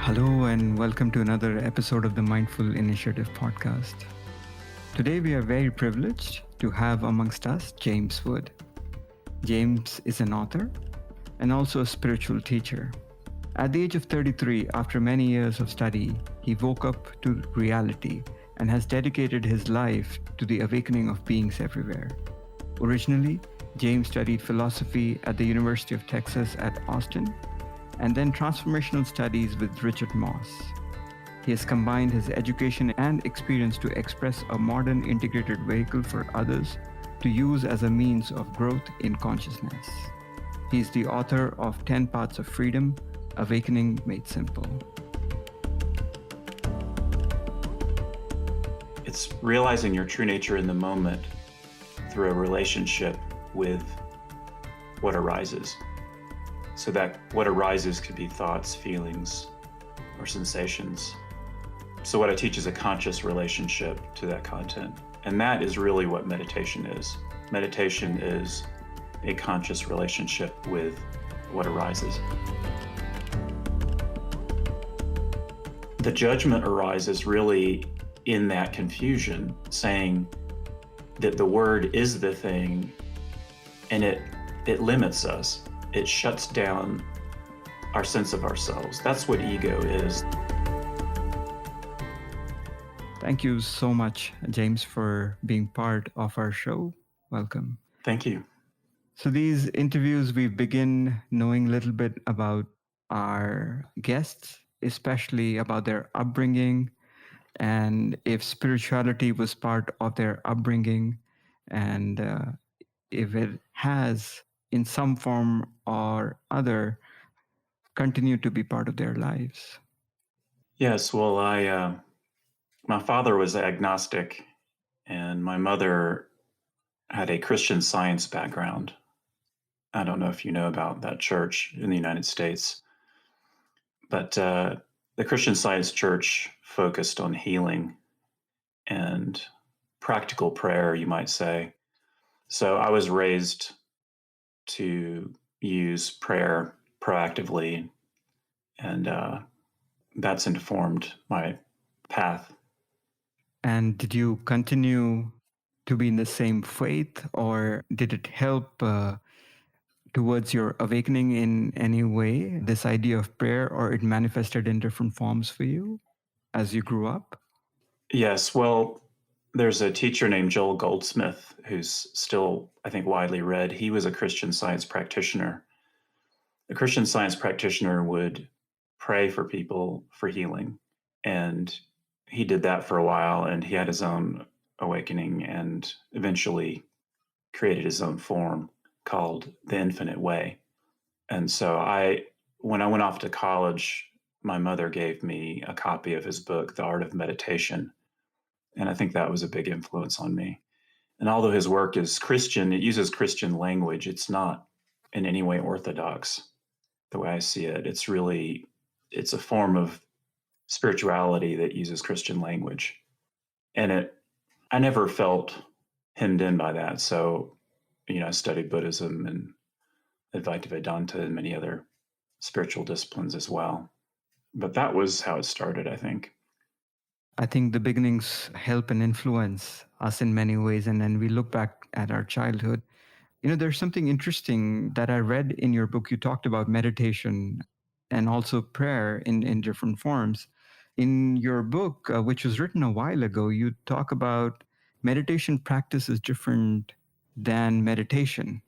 Hello, and welcome to another episode of the Mindful Initiative podcast. Today, we are very privileged to have amongst us James Wood. James is an author and also a spiritual teacher. At the age of 33, after many years of study, he woke up to reality and has dedicated his life to the awakening of beings everywhere. Originally, James studied philosophy at the University of Texas at Austin and then transformational studies with Richard Moss. He has combined his education and experience to express a modern integrated vehicle for others to use as a means of growth in consciousness. He is the author of 10 Paths of Freedom, Awakening Made Simple. It's realizing your true nature in the moment through a relationship with what arises. So that what arises could be thoughts, feelings, or sensations. So what I teach is a conscious relationship to that content. And that is really what meditation is. Meditation is a conscious relationship with what arises. The judgment arises really in that confusion, saying that the word is the thing, and it limits us. It shuts down our sense of ourselves. That's what ego is. Thank you so much, James, for being part of our show. Welcome. Thank you. So these interviews, we begin knowing a little bit about our guests, especially about their upbringing, and if spirituality was part of their upbringing, and if it has, in some form or other, continued to be part of their lives. Yes, well, my father was agnostic, and my mother had a Christian Science background. I don't know if you know about that church in the United States, but the Christian Science church focused on healing and practical prayer, you might say. So I was raised to use prayer proactively, and that's informed my path. And did you continue to be in the same faith, or did it help towards your awakening in any way, this idea of prayer, or it manifested in different forms for you as you grew up? Yes, well, there's a teacher named Joel Goldsmith who's still, I think, widely read. He was a Christian Science practitioner. A Christian Science practitioner would pray for people for healing. And he did that for a while, and he had his own awakening and eventually created his own form called the Infinite Way. And so when I went off to college, my mother gave me a copy of his book, The Art of Meditation. And I think that was a big influence on me. And although his work is Christian, it uses Christian language. It's not in any way orthodox, the way I see it. It's a form of spirituality that uses Christian language. And I never felt hemmed in by that. So, I studied Buddhism and Advaita Vedanta and many other spiritual disciplines as well. But that was how it started, I think. I think the beginnings help and influence us in many ways. And then we look back at our childhood. There's something interesting that I read in your book. You talked about meditation and also prayer in different forms. In your book, which was written a while ago, you talk about meditation practice is different than meditation,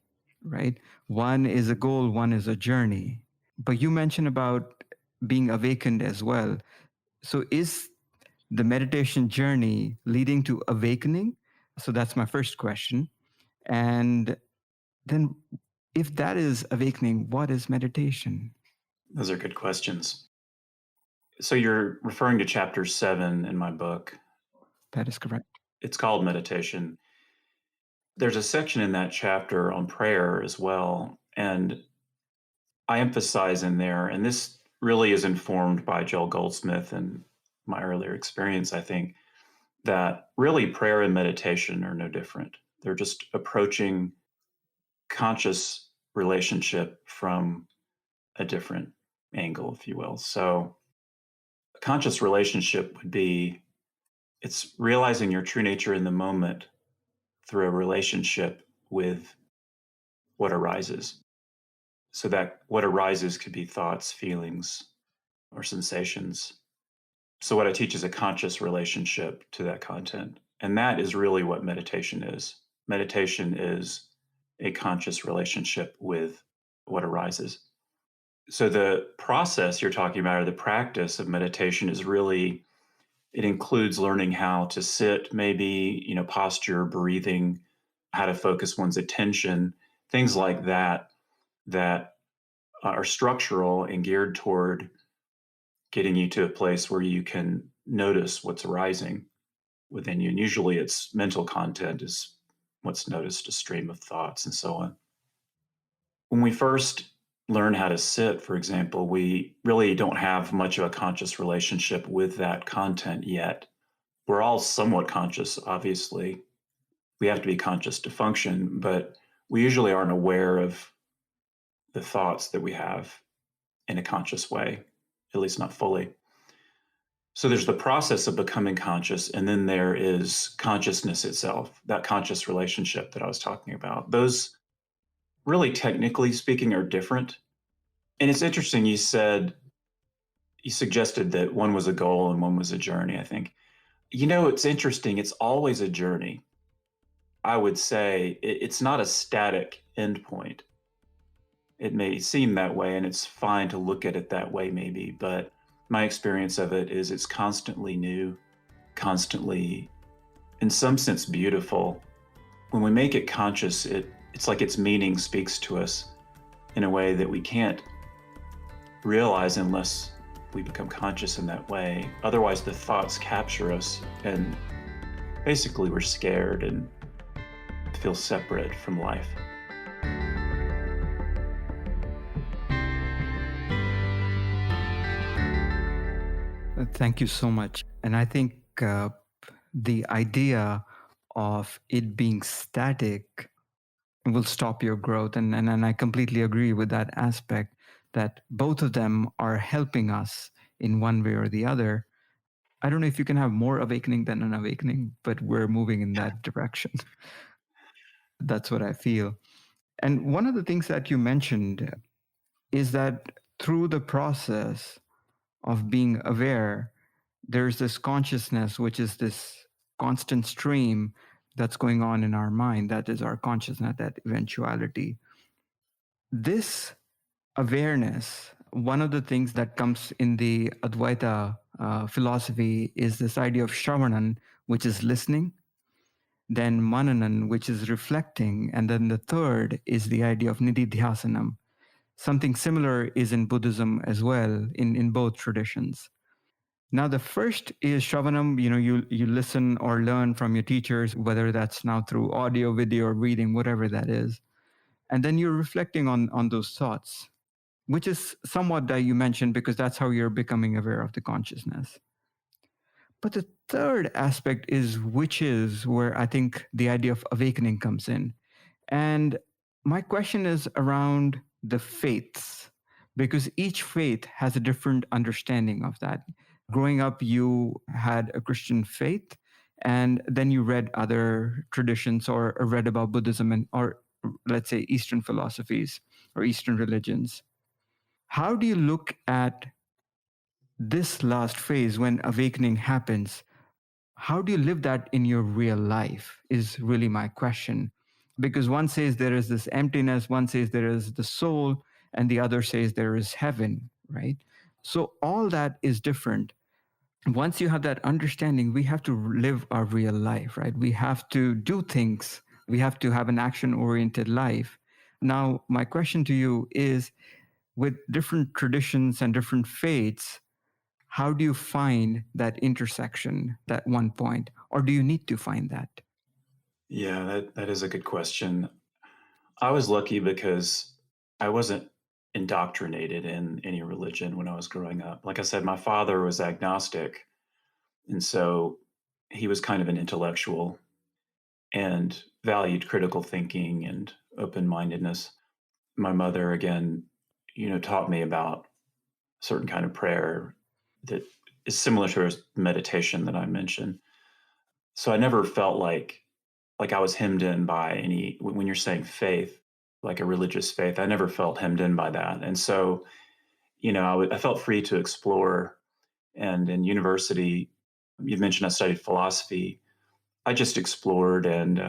right? One is a goal, one is a journey. But you mentioned about being awakened as well. So is the meditation journey leading to awakening? So that's my first question. And then, if that is awakening, what is meditation? Those are good questions. So you're referring to chapter 7 in my book. That is correct. It's called Meditation. There's a section in that chapter on prayer as well. And I emphasize in there, and this really is informed by Joel Goldsmith and my earlier experience, I think, that really prayer and meditation are no different. They're just approaching conscious relationship from a different angle, if you will. So A conscious relationship would be it's realizing your true nature in the moment through a relationship with what arises. So that what arises could be thoughts, feelings, or sensations. So what I teach is a conscious relationship to that content. And that is really what meditation is. Meditation is a conscious relationship with what arises. So the process you're talking about, or the practice of meditation, is really, it includes learning how to sit, maybe, posture, breathing, how to focus one's attention, things like that, that are structural and geared toward getting you to a place where you can notice what's arising within you. And usually it's mental content is what's noticed, a stream of thoughts and so on. When we first learn how to sit, for example, we really don't have much of a conscious relationship with that content yet. We're all somewhat conscious, obviously. We have to be conscious to function, but we usually aren't aware of the thoughts that we have in a conscious way, at least not fully. So there's the process of becoming conscious, and then there is consciousness itself, that conscious relationship that I was talking about. Those, really technically speaking, are different. And it's interesting, you suggested that one was a goal and one was a journey, I think. It's interesting, it's always a journey. I would say it's not a static endpoint. It may seem that way, and it's fine to look at it that way, maybe, but my experience of it is it's constantly new, constantly, in some sense, beautiful. When we make it conscious, it's like its meaning speaks to us in a way that we can't realize unless we become conscious in that way. Otherwise, the thoughts capture us, and basically we're scared and feel separate from life. Thank you so much. And I think the idea of it being static will stop your growth. And I completely agree with that aspect, that both of them are helping us in one way or the other. I don't know if you can have more awakening than an awakening, but we're moving in that direction. That's what I feel. And one of the things that you mentioned is that through the process of being aware, there's this consciousness, which is this constant stream that's going on in our mind. That is our consciousness, that eventuality. This awareness, one of the things that comes in the Advaita philosophy is this idea of Shravanam, which is listening, then Mananan, which is reflecting, and then the third is the idea of Nididhyasanam. Something similar is in Buddhism as well, in both traditions. Now, the first is Shravanam. You listen or learn from your teachers, whether that's now through audio, video, or reading, whatever that is. And then you're reflecting on those thoughts, which is somewhat that you mentioned, because that's how you're becoming aware of the consciousness. But the third aspect is, which is where I think the idea of awakening comes in. And my question is around the faiths, because each faith has a different understanding of that. Growing up, you had a Christian faith, and then you read other traditions or read about Buddhism or let's say Eastern philosophies or Eastern religions. How do you look at this last phase when awakening happens? How do you live that in your real life is really my question. Because one says there is this emptiness, one says there is the soul, and the other says there is heaven, right? So all that is different. Once you have that understanding, we have to live our real life, right? We have to do things, we have to have an action oriented life. Now, my question to you is, with different traditions and different faiths, how do you find that intersection, that one point, or do you need to find that? Yeah, that is a good question. I was lucky because I wasn't indoctrinated in any religion when I was growing up. Like I said, my father was agnostic, and so he was kind of an intellectual and valued critical thinking and open-mindedness. My mother, again, taught me about a certain kind of prayer that is similar to meditation that I mentioned. So I never felt like I was hemmed in by any, when you're saying faith, like a religious faith, I never felt hemmed in by that. And so, I felt free to explore. And in university, you mentioned I studied philosophy. I just explored, and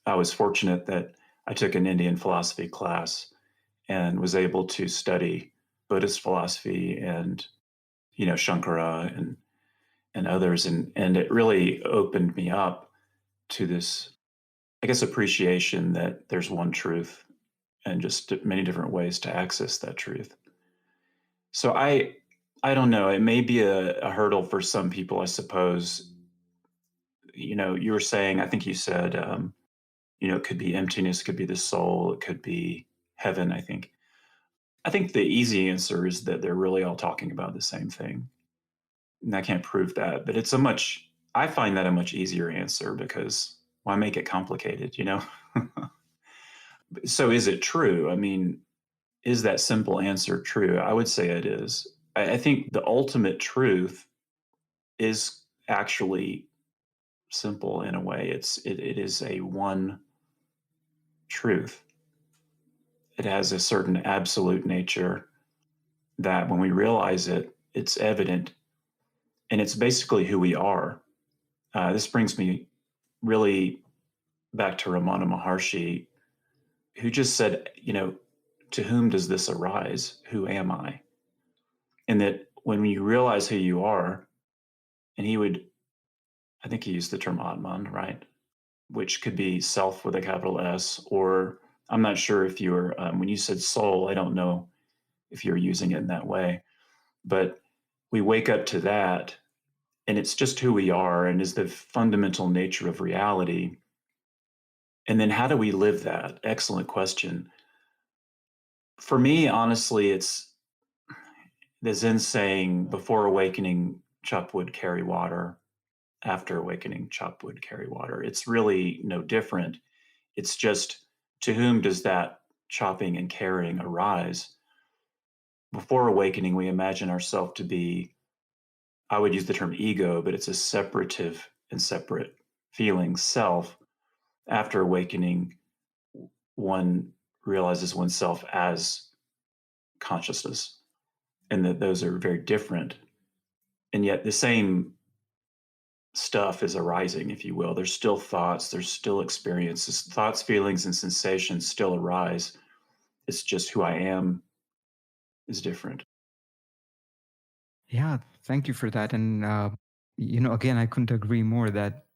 I was fortunate that I took an Indian philosophy class and was able to study Buddhist philosophy and Shankara and others, and it really opened me up to this, I guess, appreciation that there's one truth and just many different ways to access that truth. So I don't know. It may be a hurdle for some people, I suppose. You were saying, I think you said, it could be emptiness, it could be the soul, it could be heaven. I think the easy answer is that they're really all talking about the same thing. And I can't prove that, but I find that a much easier answer, because why make it complicated, So is it true? I mean, is that simple answer true? I would say it is. I think the ultimate truth is actually simple in a way. It is a one truth. It has a certain absolute nature that when we realize it, it's evident, and it's basically who we are. This brings me really back to Ramana Maharshi, who just said, to whom does this arise? Who am I? And that when you realize who you are, and I think he used the term Atman, right? Which could be self with a capital S, or I'm not sure if you're, when you said soul, I don't know if you're using it in that way, but we wake up to that, and it's just who we are and is the fundamental nature of reality. And then how do we live that? Excellent question. For me, honestly, it's the Zen saying, before awakening, chop wood, carry water. After awakening, chop wood, carry water. It's really no different. It's just, to whom does that chopping and carrying arise? Before awakening, we imagine ourselves to be, I would use the term ego, but it's a separative and separate feeling self. After awakening, one realizes oneself as consciousness, and that those are very different. And yet the same stuff is arising, if you will. There's still thoughts, there's still experiences, thoughts, feelings, and sensations still arise. It's just who I am is different. Yeah, thank you for that. And, again, I couldn't agree more that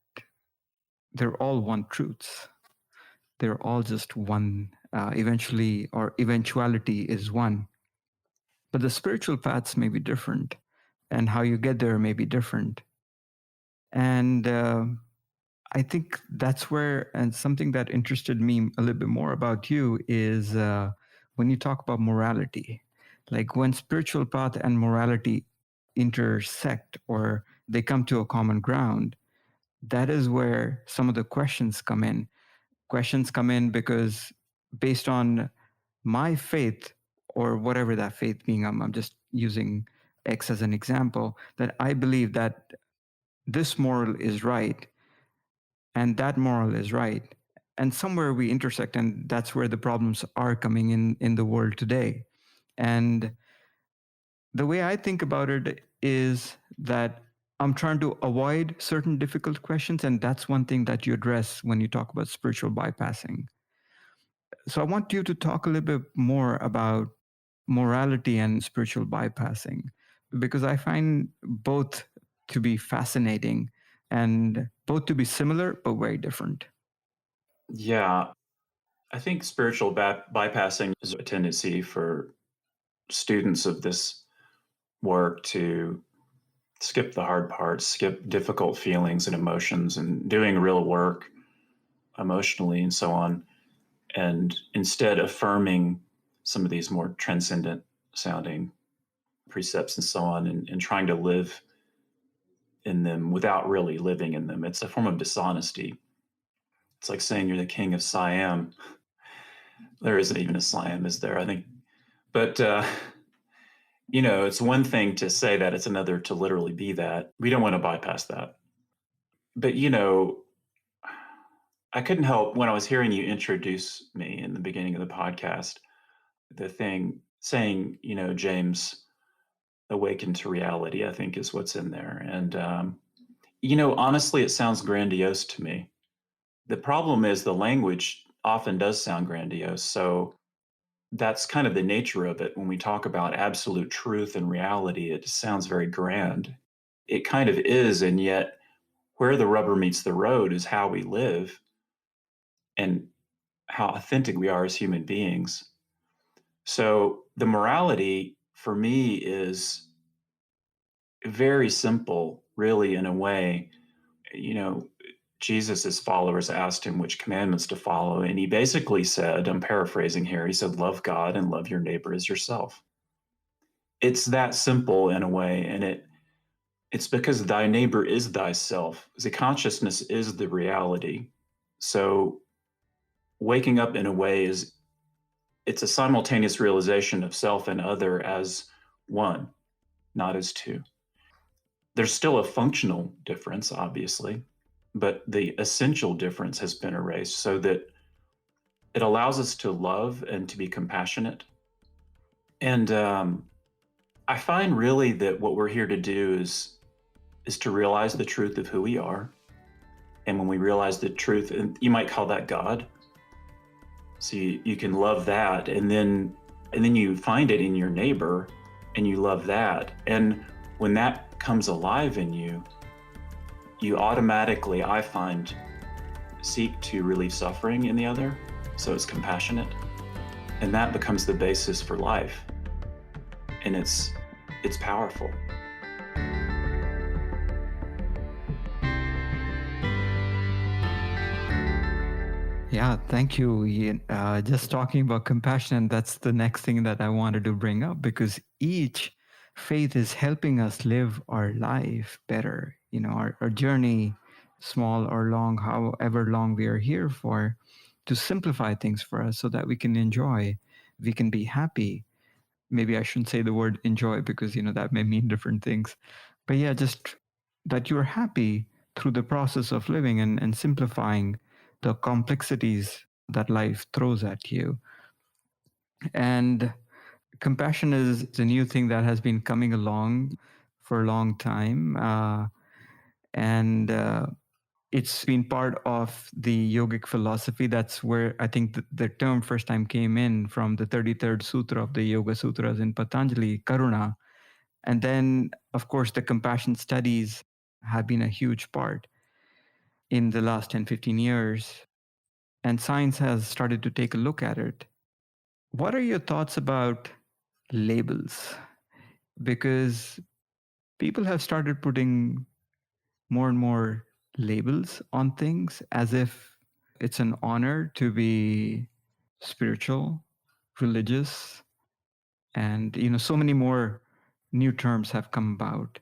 they're all one truths. They're all just one, eventually, or eventuality is one. But the spiritual paths may be different, and how you get there may be different. And I think that's where, and something that interested me a little bit more about you is when you talk about morality, like when spiritual path and morality intersect or they come to a common ground, that is where some of the questions come in. Questions come in because based on my faith or whatever that faith being, I'm just using X as an example, that I believe that this moral is right and that moral is right. And somewhere we intersect, and that's where the problems are coming in the world today. And the way I think about it is that I'm trying to avoid certain difficult questions, and that's one thing that you address when you talk about spiritual bypassing. So I want you to talk a little bit more about morality and spiritual bypassing, because I find both to be fascinating and both to be similar but very different. Yeah, I think spiritual bypassing is a tendency for students of this work to skip the hard parts, skip difficult feelings and emotions, and doing real work emotionally and so on, and instead affirming some of these more transcendent sounding precepts and so on, and trying to live in them without really living in them. It's a form of dishonesty. It's like saying you're the king of Siam. There isn't even a Siam, is there? I think, but It's one thing to say that, it's another to literally be that. We don't want to bypass that. But, I couldn't help when I was hearing you introduce me in the beginning of the podcast, the thing saying, James awakened to reality, I think is what's in there. And, honestly, it sounds grandiose to me. The problem is the language often does sound grandiose. So that's kind of the nature of it. When we talk about absolute truth and reality, it sounds very grand. It kind of is. And yet, where the rubber meets the road is how we live and how authentic we are as human beings. So the morality for me is very simple, really, in a way. You know, Jesus' followers asked him which commandments to follow. And he basically said, I'm paraphrasing here, he said, love God and love your neighbor as yourself. It's that simple in a way. And it's because thy neighbor is thyself. The consciousness is the reality. So waking up in a way it's a simultaneous realization of self and other as one, not as two. There's still a functional difference, obviously, but the essential difference has been erased so that it allows us to love and to be compassionate. And I find really that what we're here to do is to realize the truth of who we are. And when we realize the truth, and you might call that God, so you can love that, and then you find it in your neighbor, and you love that. And when that comes alive in you, you automatically, I find, seek to relieve suffering in the other. So it's compassionate, and that becomes the basis for life. And it's powerful. Yeah, thank you, Ian. Just talking about compassion, that's the next thing that I wanted to bring up, because each faith is helping us live our life better. Our journey, small or long, however long we are here for, to simplify things for us so that we can enjoy, we can be happy. Maybe I shouldn't say the word enjoy, because that may mean different things. But yeah, just that you're happy through the process of living, and simplifying the complexities that life throws at you. And compassion is a new thing that has been coming along for a long time. And it's been part of the yogic philosophy. That's where I think the term first time came in, from the 33rd Sutra of the Yoga Sutras in Patanjali, Karuna. And then, of course, the compassion studies have been a huge part in the last 10, 15 years. And science has started to take a look at it. What are your thoughts about labels? Because people have started putting more and more labels on things, as if it's an honor to be spiritual, religious, and so many more new terms have come about.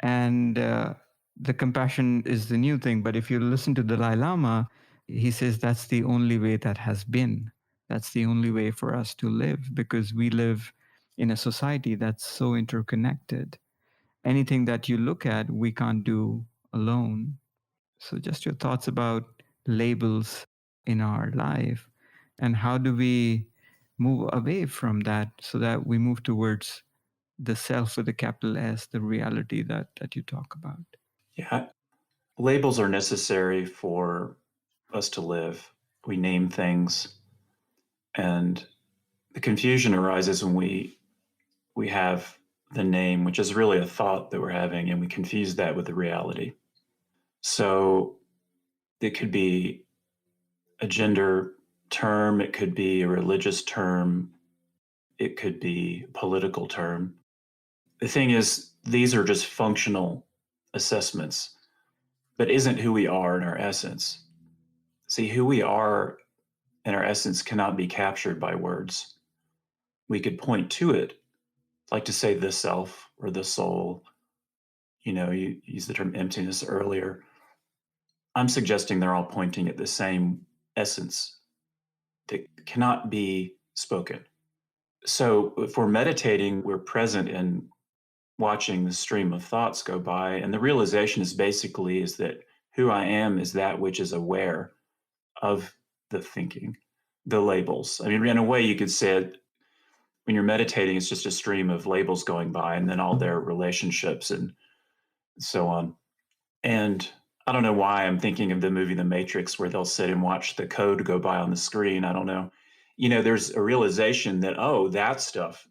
And the compassion is the new thing. But if you listen to Dalai Lama, he says that's the only way that has been. That's the only way for us to live, because we live in a society that's so interconnected. Anything that you look at, we can't do alone. So, just your thoughts about labels in our life, and how do we move away from that so that we move towards the self with a capital S, the reality that you talk about. Yeah. Labels are necessary for us to live. We name things, and the confusion arises when we have the name, which is really a thought that we're having, and we confuse that with the reality. So it could be a gender term, it could be a religious term, it could be a political term. The thing is, these are just functional assessments, but isn't who we are in our essence. See, who we are in our essence cannot be captured by words. We could point to it, like to say the self or the soul. You used the term emptiness earlier. I'm suggesting they're all pointing at the same essence that cannot be spoken. So if we're meditating, we're present in watching the stream of thoughts go by. And the realization is that who I am is that which is aware of the thinking, the labels. I mean, in a way, you could say it when you're meditating, it's just a stream of labels going by and then all their relationships and so on. And I don't know why I'm thinking of the movie The Matrix, where they'll sit and watch the code go by on the screen. I don't know. There's a realization that, oh, that stuff,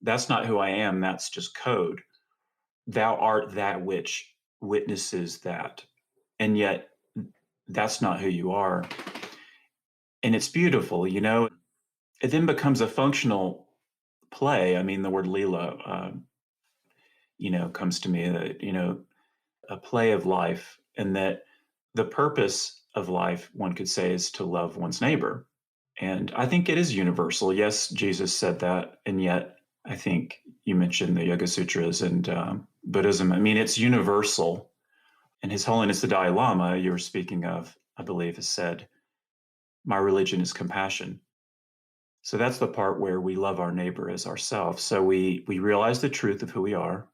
that's not who I am. That's just code. Thou art that which witnesses that. And yet, that's not who you are. And it's beautiful, It then becomes a functional play. I mean, the word Leela, comes to me that, a play of life, and that the purpose of life, one could say, is to love one's neighbor. And I think it is universal. Yes, Jesus said that. And yet, I think you mentioned the Yoga Sutras and Buddhism. I mean, it's universal. And His Holiness the Dalai Lama, you were speaking of, I believe, has said, my religion is compassion. So that's the part where we love our neighbor as ourselves. So we realize the truth of who we are,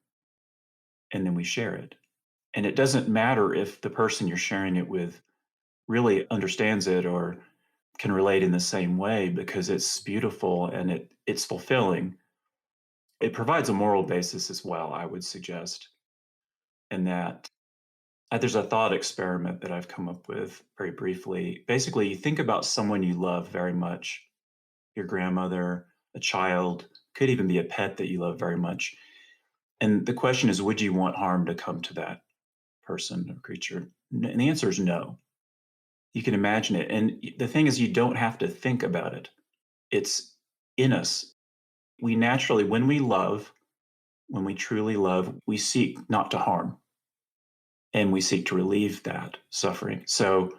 and then we share it. And it doesn't matter if the person you're sharing it with really understands it or can relate in the same way, because it's beautiful and it's fulfilling. It provides a moral basis as well, I would suggest. And that there's a thought experiment that I've come up with very briefly. Basically, you think about someone you love very much, your grandmother, a child, could even be a pet that you love very much. And the question is, would you want harm to come to that person or creature? And the answer is no. You can imagine it. And the thing is, you don't have to think about it. It's in us. We naturally, when we love, when we truly love, we seek not to harm, and we seek to relieve that suffering. So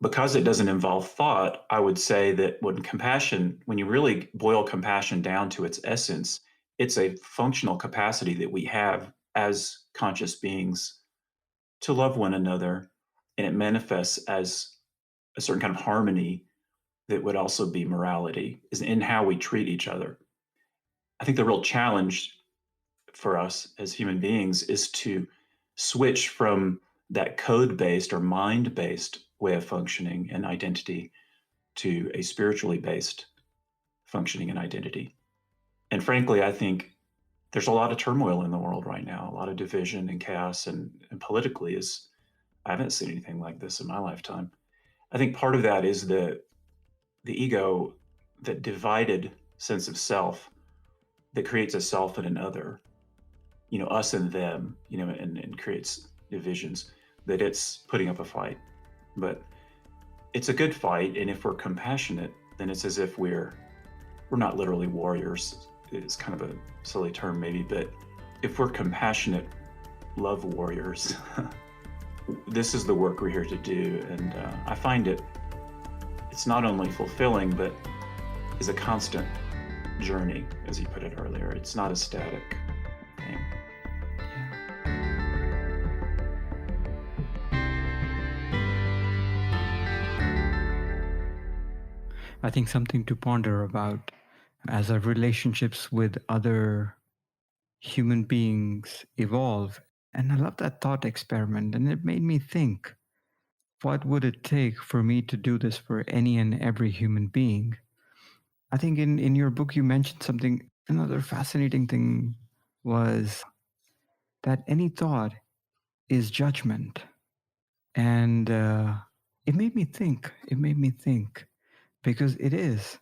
because it doesn't involve thought, I would say that when you really boil compassion down to its essence, it's a functional capacity that we have as conscious beings to love one another. And it manifests as a certain kind of harmony that would also be morality, is in how we treat each other. I think the real challenge for us as human beings is to switch from that code based or mind based way of functioning and identity to a spiritually based functioning and identity. And frankly, I think there's a lot of turmoil in the world right now, a lot of division and chaos, and politically is I haven't seen anything like this in my lifetime. I think part of that is the ego, that divided sense of self that creates a self and an other, us and them, and creates divisions, that it's putting up a fight. But it's a good fight, and if we're compassionate, then it's as if we're not literally warriors. It's kind of a silly term maybe, but if we're compassionate love warriors, this is the work we're here to do. And I find it's not only fulfilling, but is a constant journey, as you put it earlier. It's not a static thing. I think something to ponder about as our relationships with other human beings evolve. And I love that thought experiment. And it made me think, what would it take for me to do this for any and every human being? I think in your book, you mentioned something, another fascinating thing was that any thought is judgment. And it made me think because it is.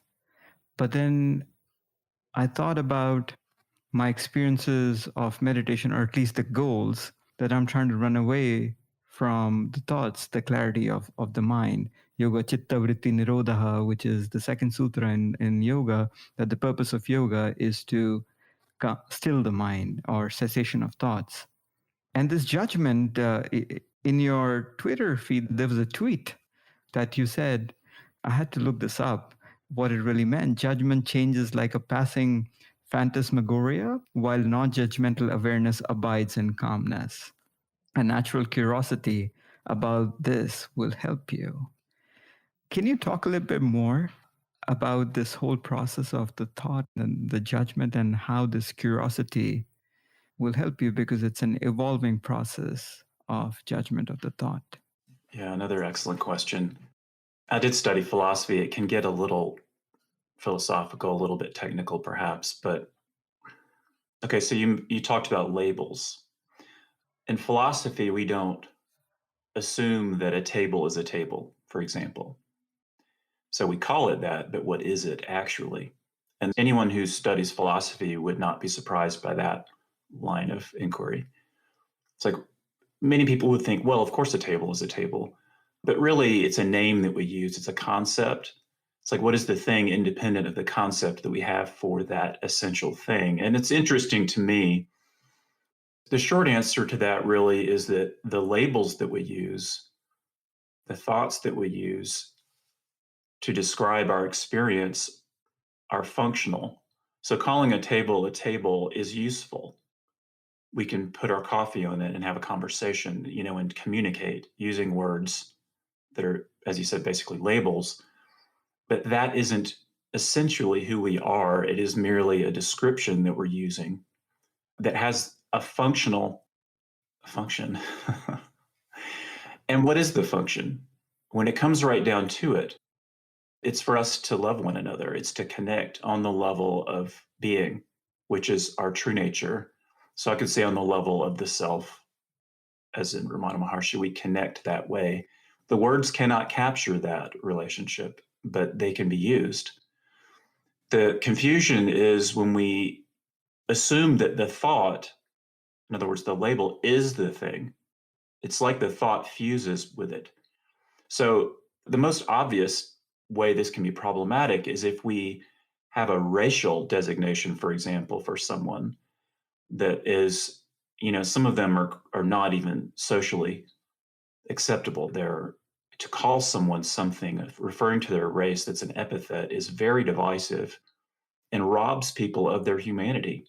But then I thought about my experiences of meditation, or at least the goals that I'm trying to run away from the thoughts, the clarity of the mind. Yoga Chitta Vritti Nirodha, which is the second sutra in yoga, that the purpose of yoga is to still the mind or cessation of thoughts. And this judgment, in your Twitter feed, there was a tweet that you said, I had to look this up, what it really meant. Judgment changes like a passing phantasmagoria, while non judgmental awareness abides in calmness. A natural curiosity about this will help you. Can you talk a little bit more about this whole process of the thought and the judgment, and how this curiosity will help you, because it's an evolving process of judgment of the thought. Yeah, another excellent question. I did study philosophy. It can get a little philosophical, a little bit technical perhaps, but okay, so you talked about labels. In philosophy, we don't assume that a table is a table, for example. So we call it that, but what is it actually? And anyone who studies philosophy would not be surprised by that line of inquiry. It's like many people would think, well, of course a table is a table, but really it's a name that we use, it's a concept. It's like, what is the thing independent of the concept that we have for that essential thing? And it's interesting to me. The short answer to that really is that the labels that we use, the thoughts that we use to describe our experience are functional. So calling a table is useful. We can put our coffee on it and have a conversation, and communicate using words that are, as you said, basically labels. But that isn't essentially who we are. It is merely a description that we're using that has a functional function. And what is the function? When it comes right down to it, it's for us to love one another. It's to connect on the level of being, which is our true nature. So I could say on the level of the self, as in Ramana Maharshi, we connect that way. The words cannot capture that relationship, but they can be used. The confusion is when we assume that the thought, in other words, the label, is the thing. It's like the thought fuses with it. So the most obvious way this can be problematic is if we have a racial designation, for example, for someone that is, some of them are not even socially acceptable. They're to call someone something referring to their race that's an epithet is very divisive and robs people of their humanity.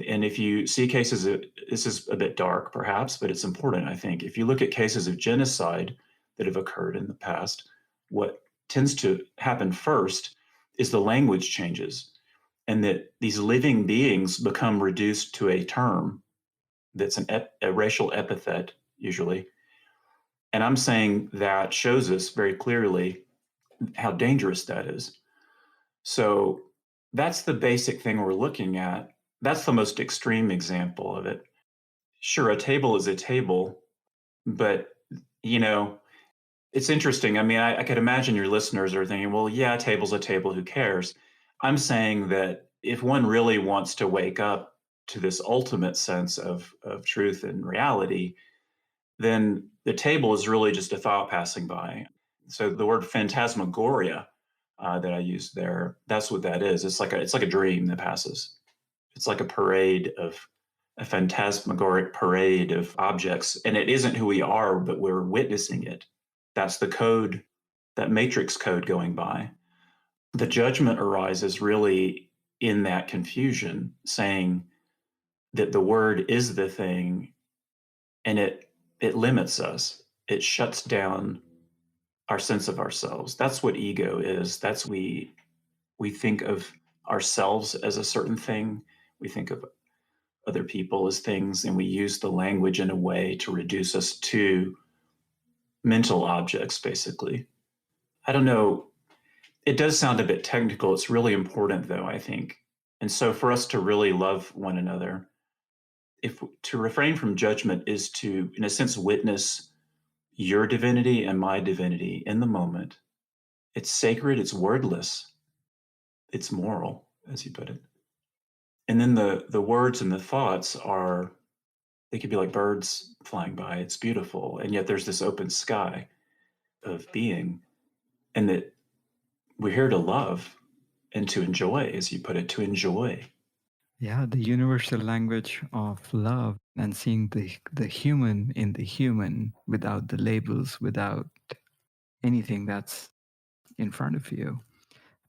And if you see cases of, this is a bit dark perhaps, but it's important, I think. If you look at cases of genocide that have occurred in the past, what tends to happen first is the language changes, and that these living beings become reduced to a term that's a racial epithet, usually. And I'm saying that shows us very clearly how dangerous that is. So that's the basic thing we're looking at. That's the most extreme example of it. Sure, a table is a table, but you know, it's interesting. I mean, I could imagine your listeners are thinking, well, yeah, a table's a table, who cares? I'm saying that if one really wants to wake up to this ultimate sense of truth and reality, then the table is really just a thought passing by. So the word phantasmagoria that I used there, that's what that is. It's like a dream that passes. It's like a phantasmagoric parade of objects, and it isn't who we are, but we're witnessing it. That's the code, that matrix code going by. The judgment arises really in that confusion, saying that the word is the thing, and it limits us. It shuts down our sense of ourselves. That's what ego is. That's we think of ourselves as a certain thing. We think of other people as things, and we use the language in a way to reduce us to mental objects, basically. I don't know. It does sound a bit technical. It's really important, though, I think. And so, for us to really love one another, if to refrain from judgment is to, in a sense, witness your divinity and my divinity in the moment. It's sacred, it's wordless, it's moral, as you put it. And then the words and the thoughts are, they could be like birds flying by. It's beautiful. And yet there's this open sky of being, and that we're here to love and to enjoy, as you put it, to enjoy. Yeah, the universal language of love, and seeing the human in the human, without the labels, without anything that's in front of you.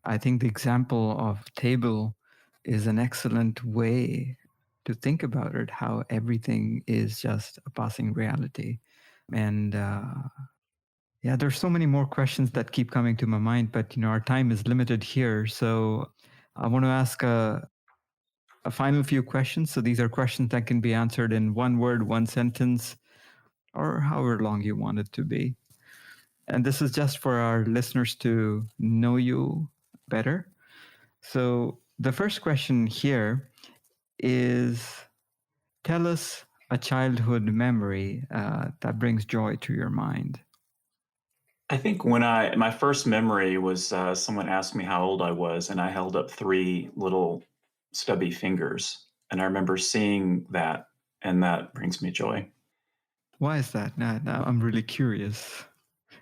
I think the example of table is an excellent way to think about it, how everything is just a passing reality. And Yeah, there's so many more questions that keep coming to my mind, but our time is limited here. So I want to ask a final few questions. So these are questions that can be answered in one word, one sentence, or however long you want it to be. And this is just for our listeners to know you better. So the first question here is, tell us a childhood memory that brings joy to your mind. I think my first memory was someone asked me how old I was, and I held up three little stubby fingers. And I remember seeing that, and that brings me joy. Why is that? Now I'm really curious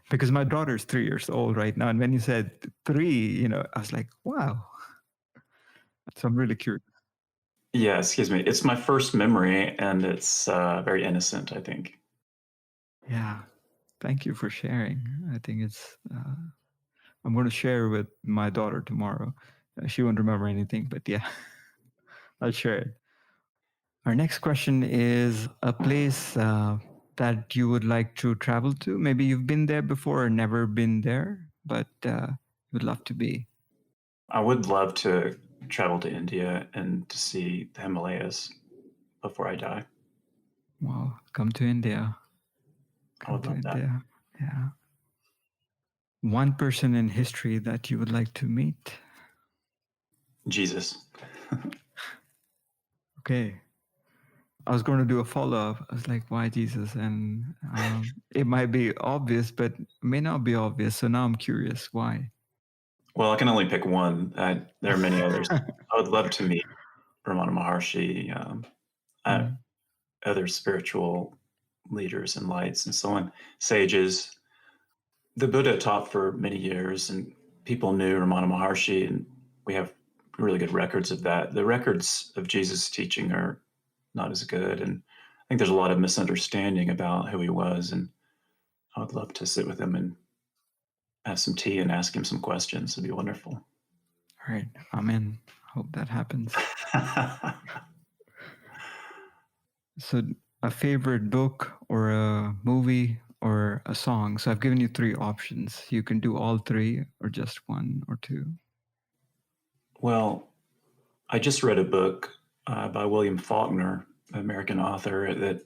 because my daughter's 3 years old right now. And when you said three, I was like, wow. So I'm really curious. Yeah, excuse me. It's my first memory, and it's very innocent, I think. Yeah. Thank you for sharing. I think I'm going to share with my daughter tomorrow. She won't remember anything, but yeah, I'll share it. Our next question is a place that you would like to travel to. Maybe you've been there before or never been there, but you would love to be. I would love to travel to India and to see the Himalayas before I die. Well, come to India. I Come would to love that. India. Yeah. One person in history that you would like to meet. Jesus. Okay. I was going to do a follow up. I was like, why Jesus? And it might be obvious, but may not be obvious. So now I'm curious why. Well, I can only pick one. There are many others. I would love to meet Ramana Maharshi, Mm. other spiritual leaders and lights and so on, sages. The Buddha taught for many years, and people knew Ramana Maharshi, and we have really good records of that. The records of Jesus' teaching are not as good, and I think there's a lot of misunderstanding about who he was. And I would love to sit with him and have some tea and ask him some questions. It'd be wonderful. All right. Amen. Hope that happens. So, a favorite book or a movie or a song. So, I've given you three options. You can do all three or just one or two. Well, I just read a book by William Faulkner, an American author, that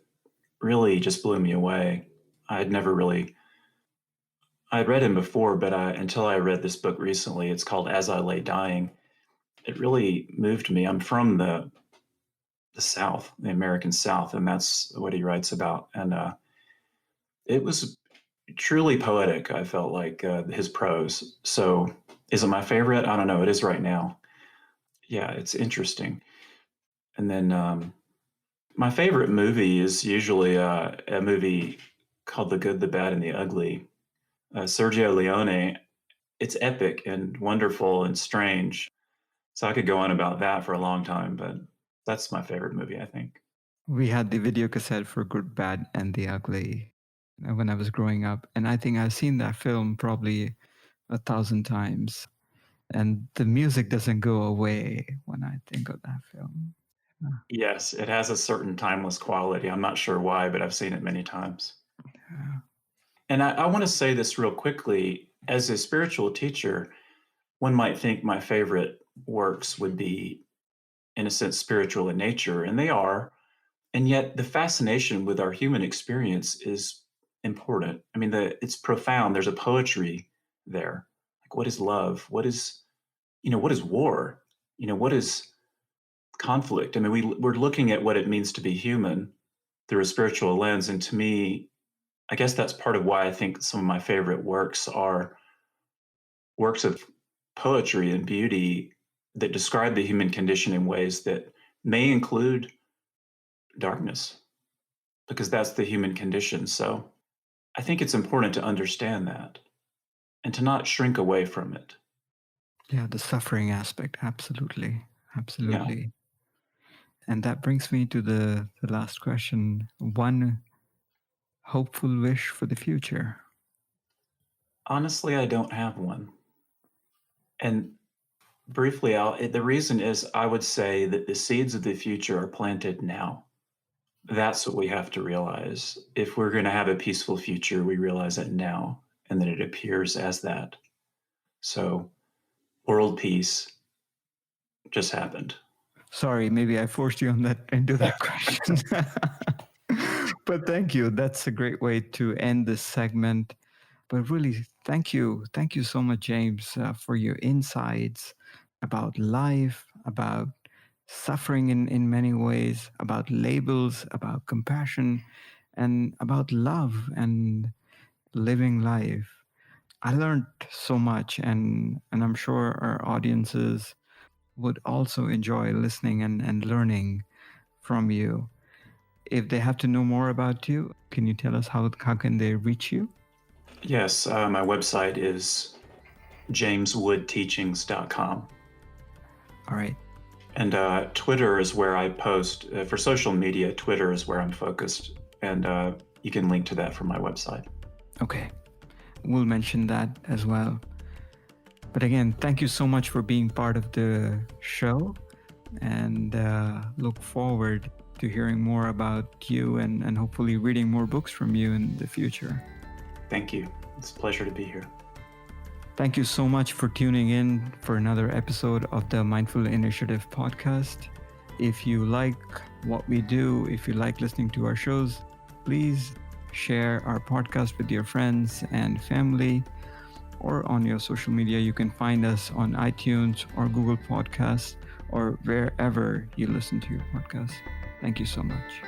really just blew me away. I had never really I'd read him before, but until I read this book recently, it's called As I Lay Dying. It really moved me. I'm from the South, the American South, and that's what he writes about. And it was truly poetic. I felt like his prose. So, is it my favorite? I don't know. It is right now. Yeah, it's interesting. And then my favorite movie is usually a movie called The Good, the Bad, and the Ugly. Sergio Leone. It's epic and wonderful and strange. So I could go on about that for a long time, but that's my favorite movie, I think. We had the video cassette for Good, Bad, and the Ugly when I was growing up. And I think I've seen that film probably 1,000 times. And the music doesn't go away when I think of that film. Yes, it has a certain timeless quality. I'm not sure why, but I've seen it many times. Yeah. And I want to say this real quickly. As a spiritual teacher, one might think my favorite works would be, in a sense, spiritual in nature, and they are. And yet, the fascination with our human experience is important. I mean, it's profound. There's a poetry there. Like, what is love? What is war? What is conflict? I mean, we're looking at what it means to be human through a spiritual lens. And to me, I guess that's part of why I think some of my favorite works are works of poetry and beauty that describe the human condition in ways that may include darkness, because that's the human condition. So I think it's important to understand that and to not shrink away from it. Yeah, the suffering aspect. Absolutely. Yeah. Absolutely. And that brings me to the last question. One hopeful wish for the future. Honestly, I don't have one. And briefly, the reason is I would say that the seeds of the future are planted now. That's what we have to realize. If we're going to have a peaceful future, we realize it now. and that it appears as that. So world peace just happened. Sorry, maybe I forced you on that into that question. But thank you. That's a great way to end this segment. But really, thank you. Thank you so much, James, for your insights about life, about suffering in many ways, about labels, about compassion, and about love and living life. I learned so much, and I'm sure our audiences would also enjoy listening and learning from you. If they have to know more about you, can you tell us how can they reach you? Yes, my website is jameswoodteachings.com. All right. And Twitter is where I post. For social media, Twitter is where I'm focused. And you can link to that from my website. Okay. We'll mention that as well. But again, thank you so much for being part of the show, and look forward to hearing more about you and hopefully reading more books from you in the future. Thank you. It's a pleasure to be here. Thank you so much for tuning in for another episode of the Mindful Initiative podcast. If you like what we do, if you like listening to our shows, please share our podcast with your friends and family, or on your social media. You can find us on iTunes or Google Podcasts or wherever you listen to your podcast. Thank you so much.